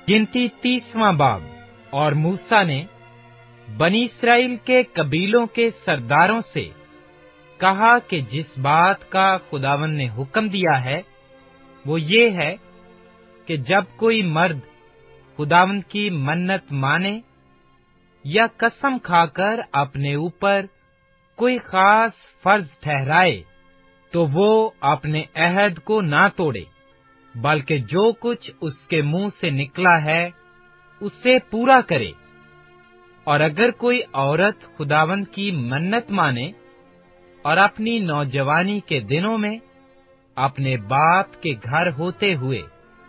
गिनती 30वां बाब। और मूसा ने बनी इस्राएल के कबीलों के सरदारों से कहा कि जिस बात का खुदावंद ने हुक्म दिया है वो ये है कि जब कोई मर्द खुदावंद की मन्नत माने या कसम खाकर अपने ऊपर कोई खास फर्ज ठहराए तो वो अपने अहद को ना तोड़े, बल्कि जो कुछ उसके मुंह से निकला है उसे पूरा करे। और अगर कोई औरत खुदावंद की मन्नत माने और अपनी नौजवानी के दिनों में अपने बाप के घर होते हुए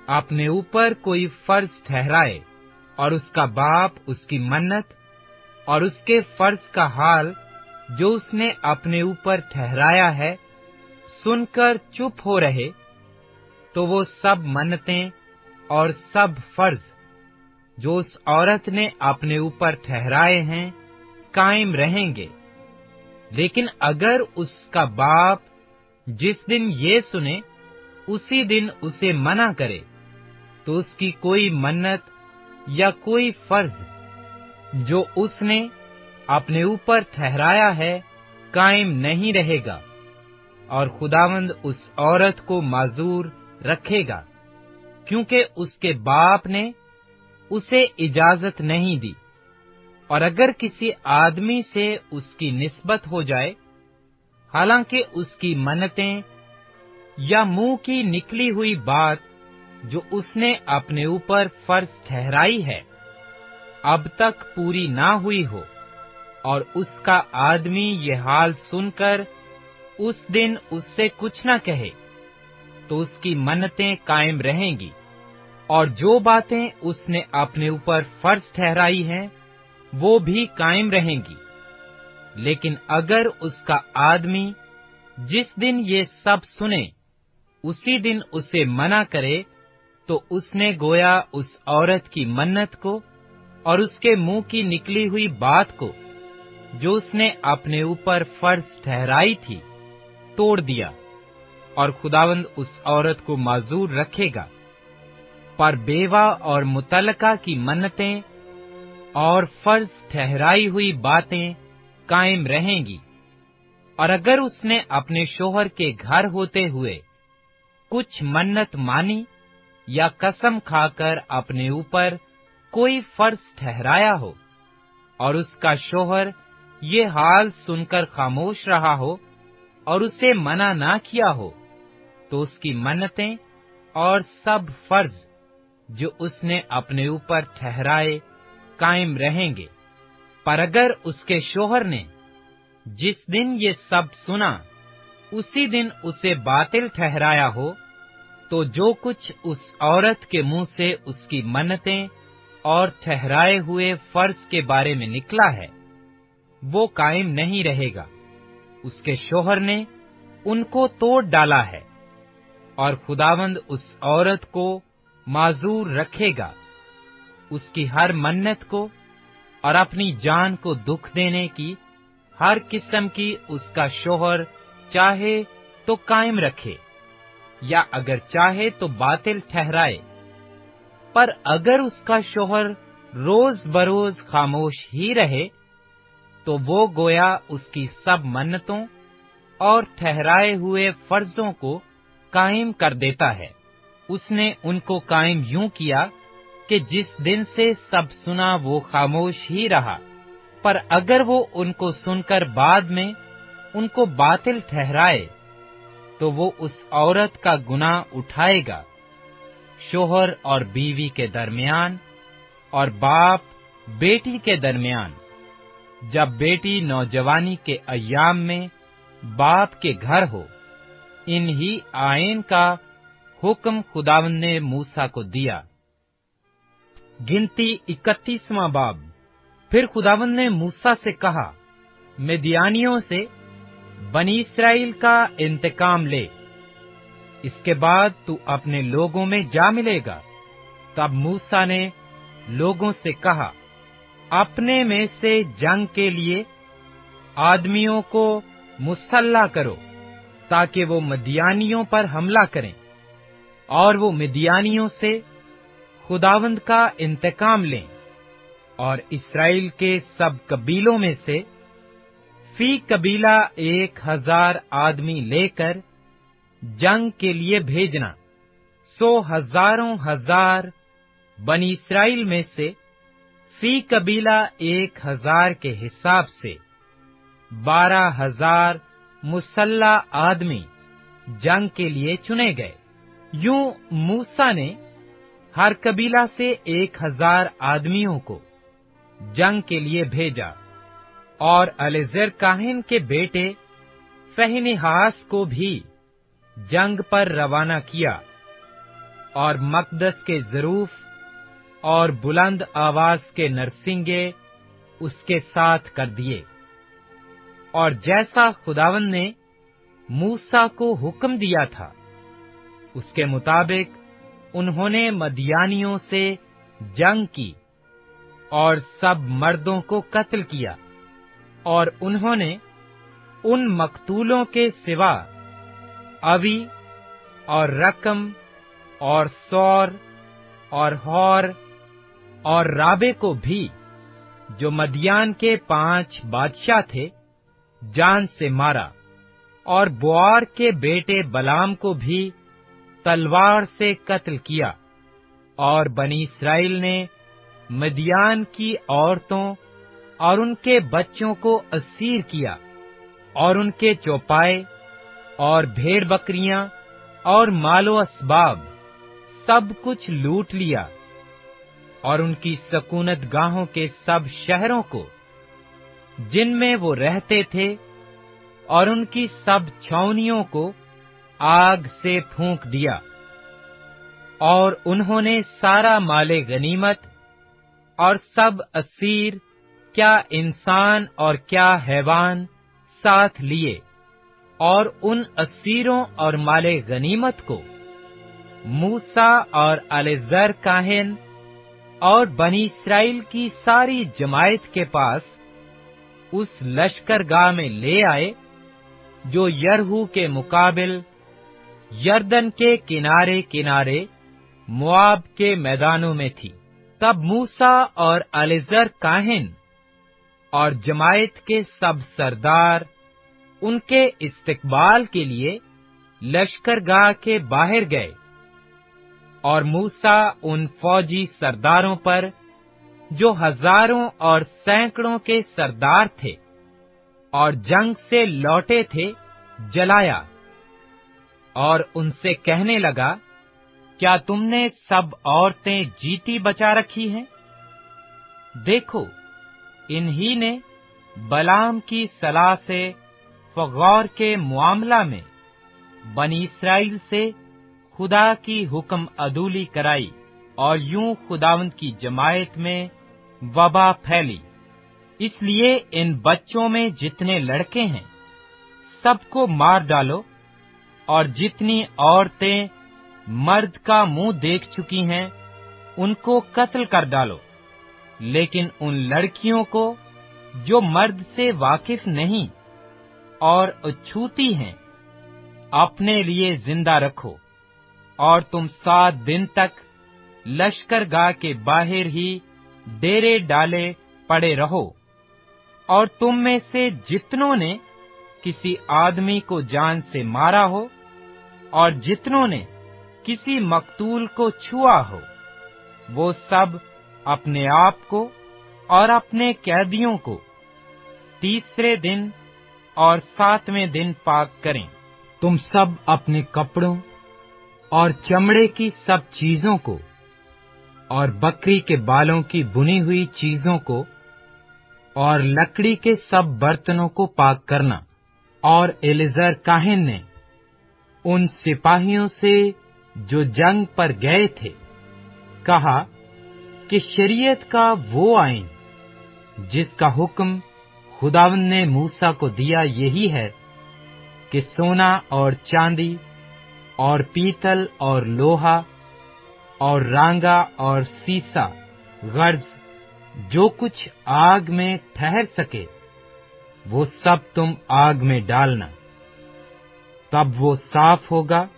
अपने ऊपर कोई फर्ज ठहराए और उसका बाप उसकी मन्नत और उसके फर्ज का हाल जो उसने अपने ऊपर ठहराया है सुनकर चुप हो रहे, तो वो सब मन्नतें और सब फर्ज जो उस औरत ने अपने ऊपर ठहराए हैं कायम रहेंगे। लेकिन अगर उसका बाप जिस दिन ये सुने उसी दिन उसे मना करे, तो उसकी कोई मन्नत या कोई फर्ज जो उसने अपने ऊपर ठहराया है कायम नहीं रहेगा, और खुदावंद उस औरत को माजूर रखेगा, क्योंकि उसके बाप ने उसे इजाजत नहीं दी। और अगर किसी आदमी से उसकी निस्बत हो जाए, हालांकि उसकी मन्नतें या मुंह की निकली हुई बात जो उसने अपने ऊपर फर्ज ठहराई है अब तक पूरी ना हुई हो, और उसका आदमी ये हाल सुनकर उस दिन उससे कुछ न कहे, तो उसकी मन्नतें कायम रहेंगी और जो बातें उसने अपने ऊपर फर्ज ठहराई हैं वो भी कायम रहेंगी। लेकिन अगर उसका आदमी जिस दिन ये सब सुने उसी दिन उसे मना करे, तो उसने गोया उस औरत की मन्नत को और उसके मुंह की निकली हुई बात को जो उसने अपने ऊपर फर्ज ठहराई थी तोड़ दिया, और खुदावंद उस औरत को माजूर रखेगा। पर बेवा और मुतल्लका की मन्नतें और फर्ज ठहराई हुई बातें कायम रहेंगी। और अगर उसने अपने शोहर के घर होते हुए कुछ मन्नत मानी या कसम खाकर अपने ऊपर कोई फर्ज ठहराया हो, और उसका शोहर ये हाल सुनकर खामोश रहा हो और उसे मना ना किया हो, तो उसकी मन्नतें और सब फर्ज जो उसने अपने ऊपर ठहराए कायम रहेंगे। पर अगर उसके शोहर ने जिस दिन ये सब सुना उसी दिन उसे बातिल ठहराया हो, तो जो कुछ उस औरत के मुंह से उसकी मन्नतें और ठहराए हुए फर्ज के बारे में निकला है वो कायम नहीं रहेगा। उसके शोहर ने उनको तोड़ डाला है, और खुदावंद उस औरत को माजूर रखेगा, उसकी हर मन्नत को और अपनी जान को दुख देने की हर किस्म की उसका शोहर चाहे तो कायम रखे या अगर चाहे तो बातिल ठहराए। पर अगर उसका शोहर रोज बरोज खामोश ही रहे, तो वो गोया उसकी सब मन्नतों और ठहराए हुए फर्जों को कायम कर देता है। उसने उनको कायम यूं किया कि जिस दिन से सब सुना वो खामोश ही रहा। पर अगर वो उनको सुनकर बाद में उनको बातिल ठहराए, तो वो उस औरत का गुनाह उठाएगा, शोहर और बीवी के दरमियान और बाप बेटी के दरमियान, जब बेटी नौजवानी के अय्याम में बाप के घर हो। इन्हीं आयन का हुक्म खुदावंद ने मूसा को दिया। गिनती 31वां बाब। फिर खुदावंद ने मूसा से कहा, मिद्यानियों से बनी इस्राएल का इंतकाम ले, इसके बाद तू अपने लोगों में जा मिलेगा। तब मूसा ने लोगों से कहा, अपने में से जंग के लिए आदमियों को मुसल्ला करो, ताकि वो मिद्यानियों पर हमला करें। और वो मिद्यानियों से खुदावंद का इंतकाम लें और इसराइल के सब कबीलों में से फी कबीला 1000 आदमी लेकर जंग के लिए भेजना। सो हजारों हजार बनी इसराइल में से फी कबीला 1000 के हिसाब से 12,000 मुसल्ला आदमी जंग के लिए चुने गए। यूं मूसा ने हर कबीला से 1000 आदमियों को जंग के लिए भेजा और एलीजर काहिन के बेटे फीनेहास को भी जंग पर रवाना किया और मकदस के ज़रूफ और बुलंद आवाज के नरसिंगे उसके साथ कर दिए। और जैसा खुदावंद ने मूसा को हुक्म दिया था उसके मुताबिक उन्होंने मदियानियों से जंग की और सब मर्दों को कत्ल किया। और उन्होंने उन मकतूलों के सिवा अवी और रकम और सौर और हौर और राबे को भी, जो मदियान के 5 बादशाह थे, जान से मारा। और बोआर के बेटे बलाम को भी तलवार से कत्ल किया। और बनी इसराइल ने मदियान की औरतों और उनके बच्चों को असीर किया और उनके चौपाए और भेड़ बकरियां और मालो असबाब सब कुछ लूट लिया और उनकी सकूनत गाहों के सब शहरों को जिनमें वो रहते थे और उनकी सब छावनियों को आग से फूंक दिया। और उन्होंने सारा माले गनीमत और सब असीर, क्या इंसान और क्या हैवान, साथ लिए और उन असीरों और माले गनीमत को मूसा और एलीजर काहिन और बनी इसराइल की सारी जमायत के पास उस लश्करगाह में ले आए जो यरहू के मुकाबिल यरदन के किनारे किनारे मोआब के मैदानों में थी। तब मूसा और एलीजर काहिन और जमायत के सब सरदार उनके इस्तकबाल के लिए लश्करगाह के बाहर गए। और मूसा उन फौजी सरदारों पर, जो हजारों और सैकड़ों के सरदार थे और जंग से लौटे थे, जलाया और उनसे कहने लगा, क्या तुमने सब औरतें जीती बचा रखी हैं? देखो, इन्हीं ने बलाम की सलाह से फगौर के मुआमला में बनी इसराइल से खुदा की हुक्म अदूली कराई और यूं खुदावंद की जमायत में वबा फैली। इसलिए इन बच्चों में जितने लड़के हैं सबको मार डालो और जितनी औरतें मर्द का मुंह देख चुकी हैं उनको कत्ल कर डालो। लेकिन उन लड़कियों को जो मर्द से वाकिफ नहीं और अछूती हैं, अपने लिए जिंदा रखो। और तुम 7 दिन तक लश्करगाह के बाहर ही डेरे डाले पड़े रहो। और तुम में से जितनों ने किसी आदमी को जान से मारा हो और जितनों ने किसी मकतूल को छुआ हो, वो सब अपने आप को और अपने कैदियों को 3रे दिन और 7वें दिन पाक करें। तुम सब अपने कपड़ों और चमड़े की सब चीजों को और बकरी के बालों की बुनी हुई चीजों को और लकड़ी के सब बर्तनों को पाक करना। और एलीजर काहिन ने उन सिपाहियों से जो जंग पर गए थे कहा कि शरीयत का वो आईन जिसका हुक्म खुदावंद ने मूसा को दिया यही है कि सोना और चांदी और पीतल और लोहा और रांगा और सीसा गर्ज जो कुछ आग में ठहर सके वो सब तुम आग में डालना। तब वो साफ होगा।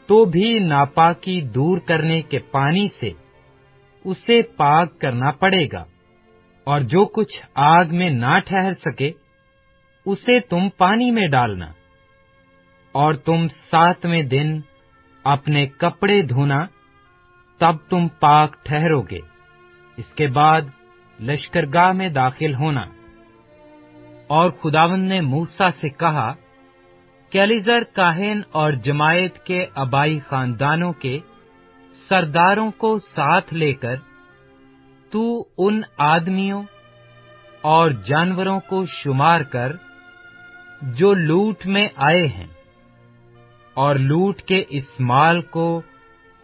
तो भी नापाकी दूर करने के पानी से اسے پاک کرنا پڑے گا، اور جو کچھ آگ میں نہ ٹھہر سکے اسے تم پانی میں ڈالنا، اور تم 7ویں دن اپنے کپڑے دھونا، تب تم پاک ٹھہرو گے۔ اس کے بعد لشکرگاہ میں داخل ہونا۔ اور خداوند نے موسیٰ سے کہا کہ الیعزر کاہن اور جماعت کے آبائی خاندانوں کے سرداروں کو ساتھ لے کر تو ان آدمیوں اور جانوروں کو شمار کر جو لوٹ میں آئے ہیں، اور لوٹ کے اس مال کو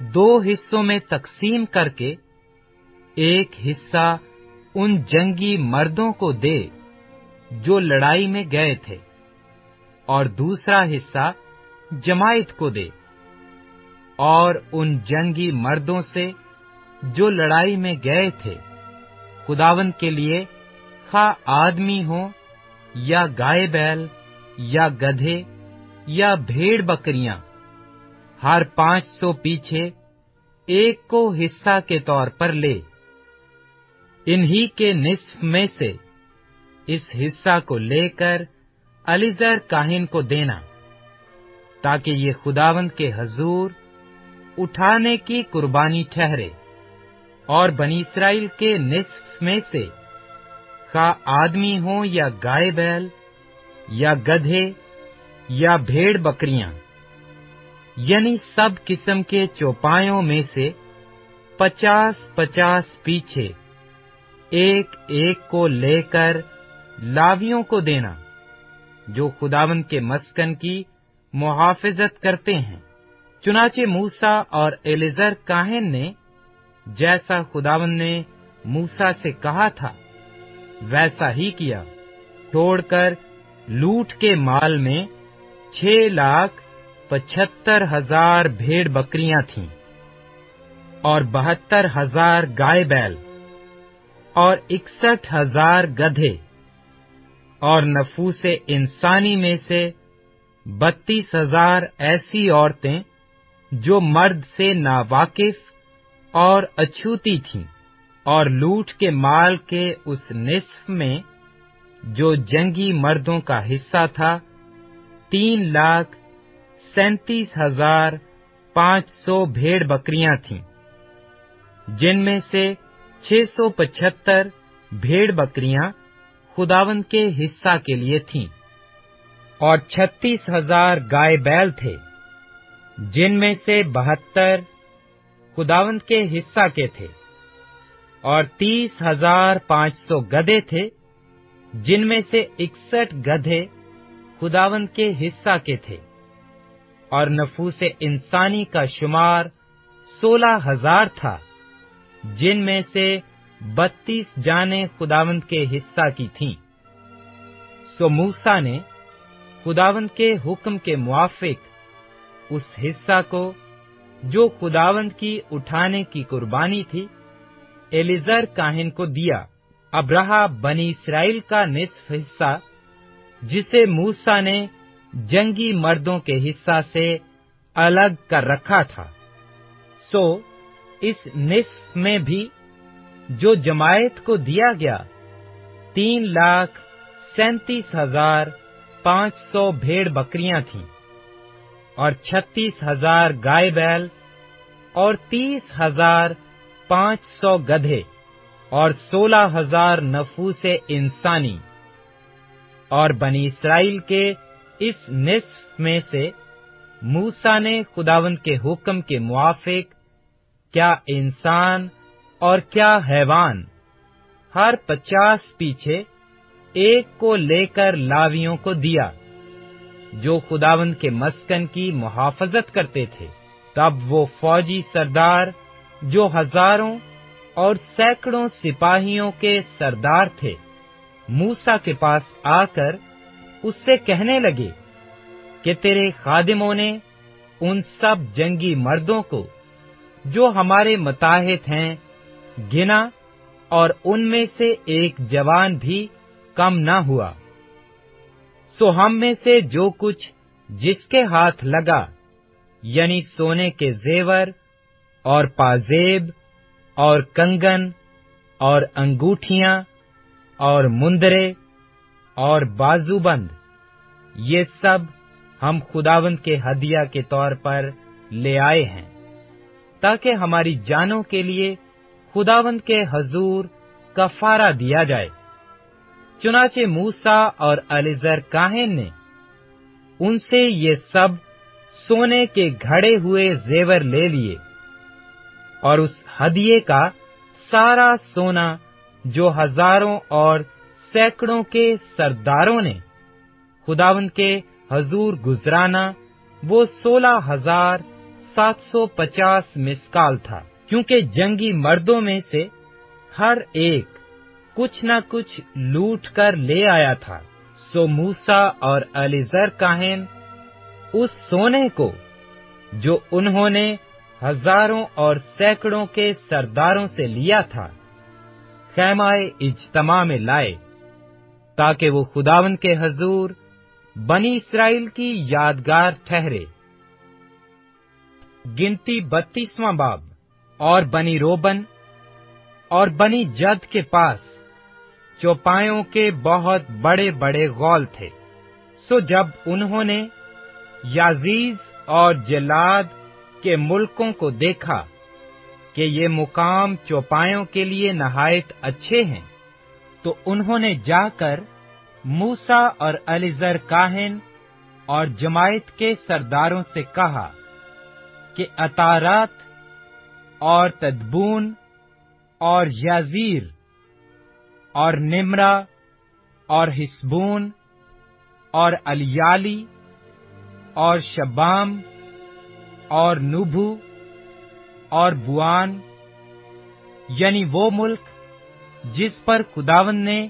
2 حصوں میں تقسیم کر کے ایک حصہ ان جنگی مردوں کو دے جو لڑائی میں گئے تھے، اور دوسرا حصہ جماعت کو دے۔ اور ان جنگی مردوں سے جو لڑائی میں گئے تھے خداوند کے لیے، خواہ آدمی ہوں یا گائے بیل یا گدھے یا بھیڑ بکریاں، ہر 500 پیچھے ایک کو حصہ کے طور پر لے۔ انہی کے نصف میں سے اس حصہ کو لے کر الیعزر کاہن کو دینا، تاکہ یہ خداوند کے حضور اٹھانے کی قربانی ٹھہرے۔ اور بنی اسرائیل کے نصف میں سے خواہ آدمی ہوں یا گائے بیل یا گدھے یا بھیڑ بکریاں، یعنی سب قسم کے چوپایوں میں سے 50 پیچھے ایک ایک کو لے کر لاویوں کو دینا، جو خداوند کے مسکن کی محافظت کرتے ہیں۔ چنانچہ موسیٰ اور الیعزر کاہن نے جیسا خداوند نے موسیٰ سے کہا تھا ویسا ہی کیا، چھوڑ کر لوٹ کے مال میں 6,75,000 بھیڑ بکریاں تھیں، اور 72,000 گائے بیل، اور 61,000 گدھے، اور نفوس انسانی میں سے 32,000 ایسی عورتیں جو مرد سے ناواقف اور اچھوتی تھیں۔ اور لوٹ کے مال کے اس نصف میں جو جنگی مردوں کا حصہ تھا 3,37,500 بھیڑ بکریاں تھیں، جن میں سے 675 بھیڑ بکریاں خداوند کے حصہ کے لیے تھیں، اور 36,000 گائے بیل تھے، جن میں سے 72 خداوند کے حصہ کے تھے، اور 30,500 گدھے تھے، جن میں سے 61 گدھے خداوند کے حصہ کے تھے، اور نفوس انسانی کا شمار 16,000 تھا، جن میں سے 32 جانیں خداوند کے حصہ کی تھیں۔ سو موسیٰ نے خداوند کے حکم کے موافق اس حصہ کو جو خداوند کی اٹھانے کی قربانی تھی الیعزر کاہن کو دیا۔ اب رہا بنی اسرائیل کا نصف حصہ جسے موسیٰ نے جنگی مردوں کے حصہ سے الگ کر رکھا تھا۔ سو اس نصف میں بھی جو جماعت کو دیا گیا 3,37,500 بھیڑ بکریاں تھیں، اور 36,000 گائے بیل، اور 30,500 گدھے، اور 16,000 نفوس انسانی۔ اور بنی اسرائیل کے اس نصف میں سے موسیٰ نے خداوند کے حکم کے موافق کیا انسان اور کیا حیوان ہر 50 پیچھے ایک کو لے کر لاویوں کو دیا، جو خداوند کے مسکن کی محافظت کرتے تھے۔ تب وہ فوجی سردار جو ہزاروں اور سینکڑوں سپاہیوں کے سردار تھے موسیٰ کے پاس آ کر اس سے کہنے لگے کہ تیرے خادموں نے ان سب جنگی مردوں کو جو ہمارے متحد ہیں گنا، اور ان میں سے ایک جوان بھی کم نہ ہوا۔ سو ہم میں سے جو کچھ جس کے ہاتھ لگا، یعنی سونے کے زیور اور پازیب اور کنگن اور انگوٹھیاں اور مندرے اور بازوبند، یہ سب ہم خداوند کے ہدیہ کے طور پر لے آئے ہیں، تاکہ ہماری جانوں کے لیے خداوند کے حضور کفارہ دیا جائے۔ چنانچہ موسیٰ اور الیعزر کاہن نے ان سے یہ سب سونے کے گھڑے ہوئے زیور لے لیے، اور اس ہدیے کا سارا سونا جو ہزاروں اور سینکڑوں کے سرداروں نے خداوند کے حضور گزرانا، وہ 16,750 مسکال تھا، کیونکہ جنگی مردوں میں سے ہر ایک کچھ نہ کچھ لوٹ کر لے آیا تھا۔ سو موسیٰ اور الیعزر کاہن اس سونے کو جو انہوں نے ہزاروں اور سینکڑوں کے سرداروں سے لیا تھا، خیمہ اجتماع میں لائے، تاکہ وہ خداوند کے حضور بنی اسرائیل کی یادگار ٹھہرے۔ گنتی 32واں باب۔ اور بنی روبن اور بنی جد کے پاس چوپایوں کے بہت بڑے بڑے غول تھے۔ سو جب انہوں نے یازیز اور جلاد کے ملکوں کو دیکھا کہ یہ مقام چوپایوں کے لیے نہایت اچھے ہیں، تو انہوں نے جا کر موسیٰ اور الیعزر کاہن اور جماعت کے سرداروں سے کہا کہ اتارات اور تدبون اور یازیر اور نمرہ اور حسبون اور الیالی اور شبام اور نوبو اور بوان، یعنی وہ ملک جس پر خداوند نے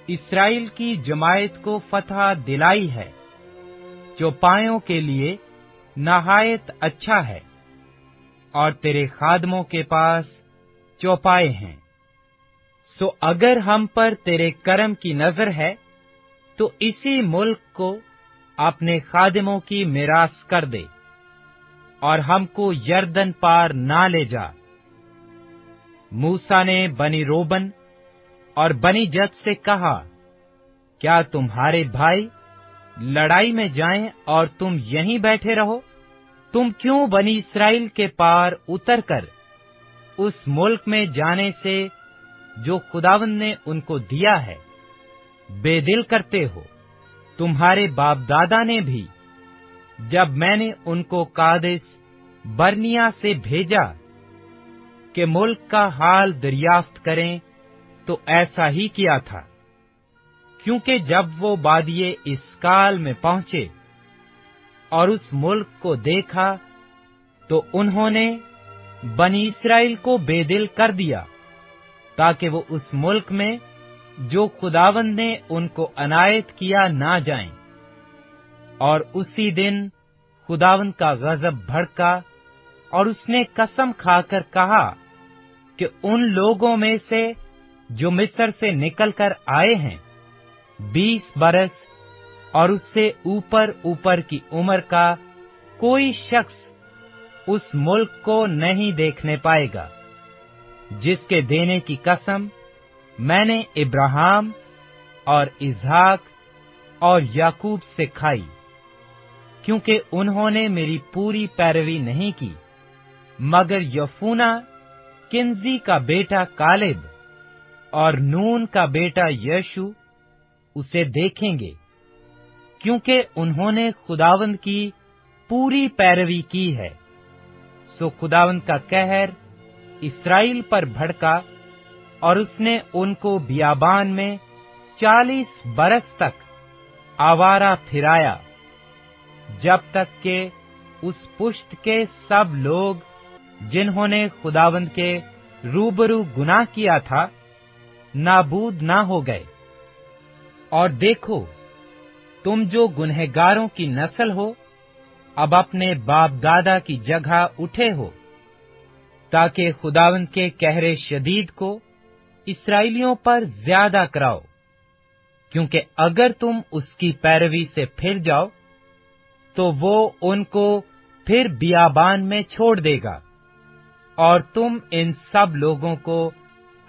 اسرائیل کی جماعت کو فتح دلائی ہے، چوپایوں کے لیے نہایت اچھا ہے، اور تیرے خادموں کے پاس چوپائے ہیں۔ سو اگر ہم پر تیرے کرم کی نظر ہے تو اسی ملک کو اپنے خادموں کی میراث کر دے، اور ہم کو یردن پار نہ لے جا۔ موسیٰ نے بنی روبن اور بنی جد سے کہا، کیا تمہارے بھائی لڑائی میں جائیں اور تم یہیں بیٹھے رہو؟ تم کیوں بنی اسرائیل کے پار اتر کر اس ملک میں جانے سے جو خداوند نے ان کو دیا ہے بے دل کرتے ہو؟ تمہارے باپ دادا نے بھی، جب میں نے ان کو کادس برنیا سے بھیجا کہ ملک کا حال دریافت کریں، تو ایسا ہی کیا تھا، کیونکہ جب وہ وادی اسکال میں پہنچے اور اس ملک کو دیکھا تو انہوں نے بنی اسرائیل کو بے دل کر دیا، تاکہ وہ اس ملک میں جو خداوند نے ان کو عنایت کیا نہ جائیں۔ اور اسی دن خداوند کا غضب بھڑکا، اور اس نے قسم کھا کر کہا کہ ان لوگوں میں سے جو مصر سے نکل کر آئے ہیں 20 برس اور اس سے اوپر کی عمر کا کوئی شخص اس ملک کو نہیں دیکھنے پائے گا، جس کے دینے کی قسم میں نے ابراہیم اور اسحاق اور یعقوب سے کھائی، کیونکہ انہوں نے میری پوری پیروی نہیں کی، مگر یفونہ کنزی کا بیٹا کالب اور نون کا بیٹا یشو اسے دیکھیں گے، کیونکہ انہوں نے خداوند کی پوری پیروی کی ہے۔ سو خداوند کا قہر اسرائیل پر بھڑکا، اور اس نے ان کو بیابان میں 40 برس تک آوارہ پھرایا، جب تک کہ اس پشت کے سب لوگ جنہوں نے خداوند کے روبرو گناہ کیا تھا نابود نہ ہو گئے۔ اور دیکھو، تم جو گنہگاروں کی نسل ہو، اب اپنے باپ دادا کی جگہ اٹھے ہو، تاکہ خداوند کے قہر شدید کو اسرائیلیوں پر زیادہ کراؤ، کیونکہ اگر تم اس کی پیروی سے پھر جاؤ تو وہ ان کو پھر بیابان میں چھوڑ دے گا، और तुम इन सब लोगों को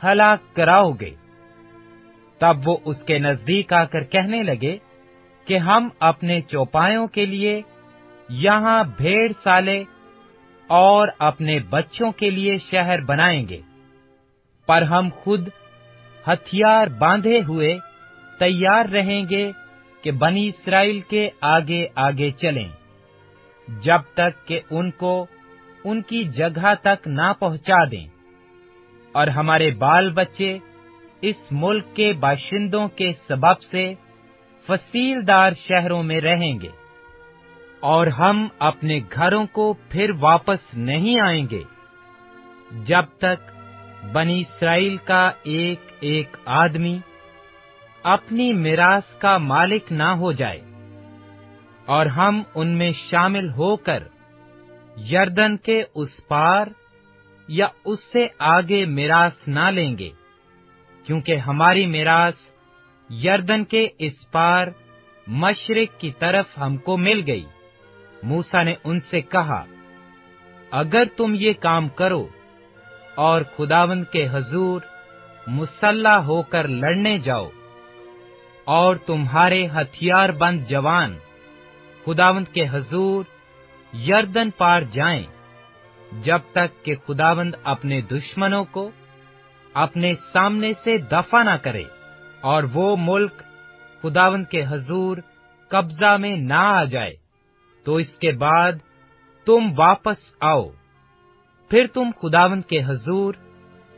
हलाक कराओ गे। तब वो उसके नजदीक आकर कहने लगे कि हम अपने चौपायों के लिए यहाँ भेड़ साले और अपने बच्चों के लिए शहर बनाएंगे, पर हम खुद हथियार बांधे हुए तैयार रहेंगे कि बनी इस्राएल के आगे आगे चलें, जब तक कि उनको उनकी जगह तक ना पहुंचा दें। और हमारे बाल बच्चे इस मुल्क के बाशिंदों के सबब से फसीलदार शहरों में रहेंगे, और हम अपने घरों को फिर वापस नहीं आएंगे, जब तक बनी इस्राएल का एक एक आदमी अपनी मिरास का मालिक ना हो जाए, और हम उनमें शामिल होकर यरदन के उस पार या उससे आगे मिरास ना लेंगे, क्योंकि हमारी मिरास यरदन के इस पार मशरिक की तरफ हमको मिल गई। मूसा ने उनसे कहा, अगर तुम ये काम करो और खुदावंद के हजूर मुसल्ला होकर लड़ने जाओ, और तुम्हारे हथियारबंद जवान खुदावंद के हजूर यरदन पार जाएं, जब तक कि खुदावंद अपने दुश्मनों को अपने सामने से दफा न करे, और वो मुल्क खुदावंद के हजूर कब्जा में ना आ जाए, तो इसके बाद तुम वापस आओ। फिर तुम खुदावंद के हजूर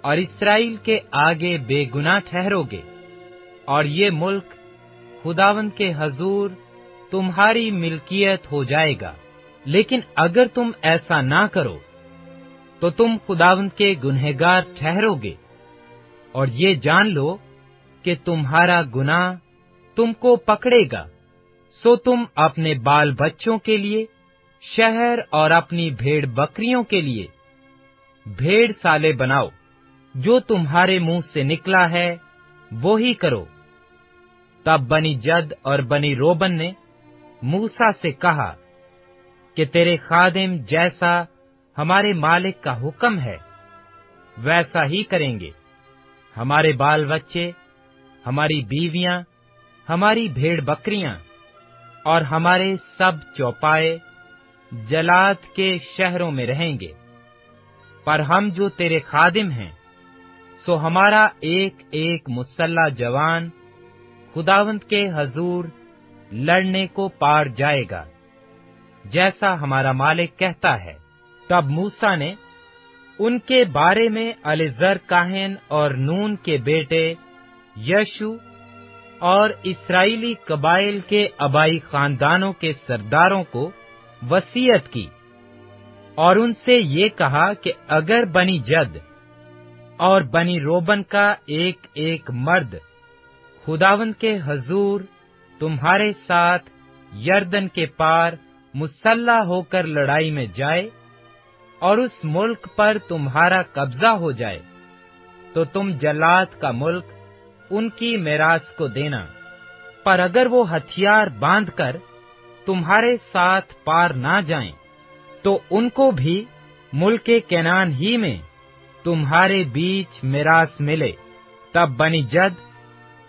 और इस्राएल के आगे बेगुनाह ठहरोगे, और ये मुल्क खुदावंद के हजूर तुम्हारी मिल्कियत हो जाएगा। लेकिन अगर तुम ऐसा ना करो, तो तुम खुदावंद के गुनहगार ठहरोगे, और ये जान लो कि तुम्हारा गुनाह तुमको पकड़ेगा। सो तुम अपने बाल बच्चों के लिए शहर और अपनी भेड़ बकरियों के लिए भेड़ साले बनाओ। जो तुम्हारे मुंह से निकला है वो ही करो। तब बनी जद और बनी रोबन ने मूसा से कहा कि तेरे खादिम जैसा हमारे मालिक का हुक्म है वैसा ही करेंगे। हमारे बाल बच्चे, हमारी बीवियां, हमारी भेड़ बकरियां और हमारे सब चौपाए जलाद के शहरों में रहेंगे। पर हम जो तेरे खादिम हैं, सो हमारा एक एक मुसल्ला जवान खुदावंद के हजूर लड़ने को पार जाएगा, जैसा हमारा मालिक कहता है। तब मूसा ने उनके बारे में एलीजर काहन और नून के बेटे यशु और इस्राएली कबाइल के अबाई खानदानों के सरदारों को वसीयत की, और उनसे ये कहा कि अगर बनी जद और बनी रोबन का एक एक मर्द खुदावंद के हजूर तुम्हारे साथ यरदन के पार मुसल्ला होकर लड़ाई में जाए और उस मुल्क पर तुम्हारा कब्जा हो जाए, तो तुम जलाद का मुल्क उनकी मिरास को देना। पर अगर वो हथियार बांधकर तुम्हारे साथ पार ना जाएं, तो उनको भी मुल्क केनान ही में तुम्हारे बीच मिरास मिले। तब बनी जद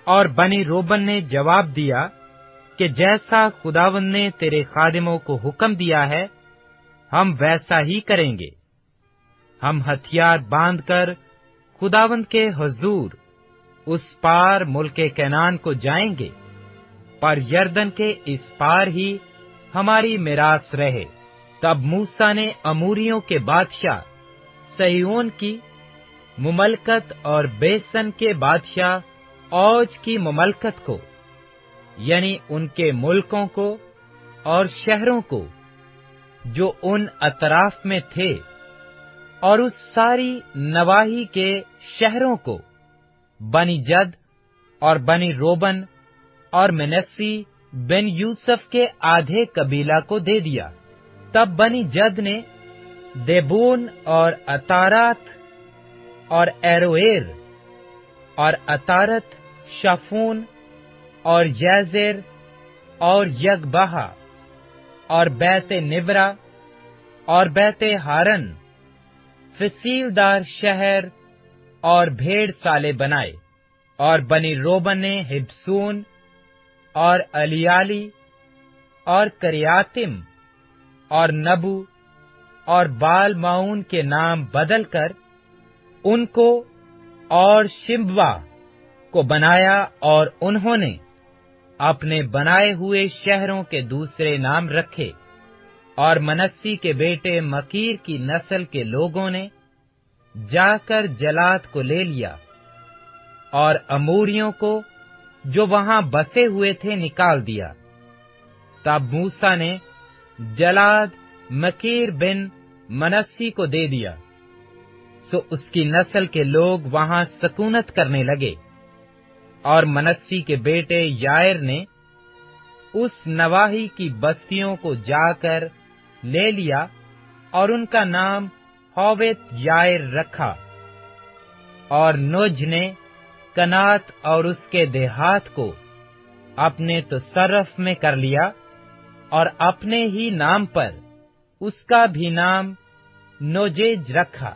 और बनी रोबन ने जवाब दिया कि जैसा खुदावंद ने तेरे खादिमों को हुक्म दिया है, हम वैसा ही करेंगे। हम हथियार बांधकर खुदावंद के हुजूर उस पार मुल्क कैनान को जाएंगे, पर यरदन के इस पार ही हमारी मिरास रहे। तब मूसा ने अमूरियों के बादशाह सहियोन की मुमलकत और बेसन के बादशाह औज की मुमलकत को, यानी उनके मुल्कों को और शहरों को जो उन अतराफ में थे, और उस सारी नवाही के शहरों को बनी जद और बनी रोबन और मनस्सी बिन यूसुफ के आधे कबीला को दे दिया। तब बनी जद ने देबोन और अतारात और एरोएर और अतारत, शाफून और यजेर और यगबाहा और बैत निबरा और बैत हारन फसीलदार शहर और भेड़ साले बनाए। और बनी रोबन ने हिब्सून और अलियाली और करियातिम और नबू और बाल माऊन के नाम बदलकर उनको और शिम्बा को बनाया, और उन्होंने अपने बनाए हुए शहरों के दूसरे नाम रखे। और मनस्सी के बेटे मकीर की नस्ल के लोगों ने जाकर जलाद को ले लिया और अमोरियों को जो वहां बसे हुए थे निकाल दिया। तब मूसा ने जलाद मकीर बिन मनस्सी को दे दिया, सो उसकी नस्ल के लोग वहां सकूनत करने लगे। और मनस्सी के बेटे यायर ने उस नवाही की बस्तियों को जाकर ले लिया और उनका नाम होवेत यायर रखा। और नुज ने कनात और उसके देहात को अपने तसर्रुफ में कर लिया, और अपने ही नाम पर उसका भी नाम नोजेज रखा।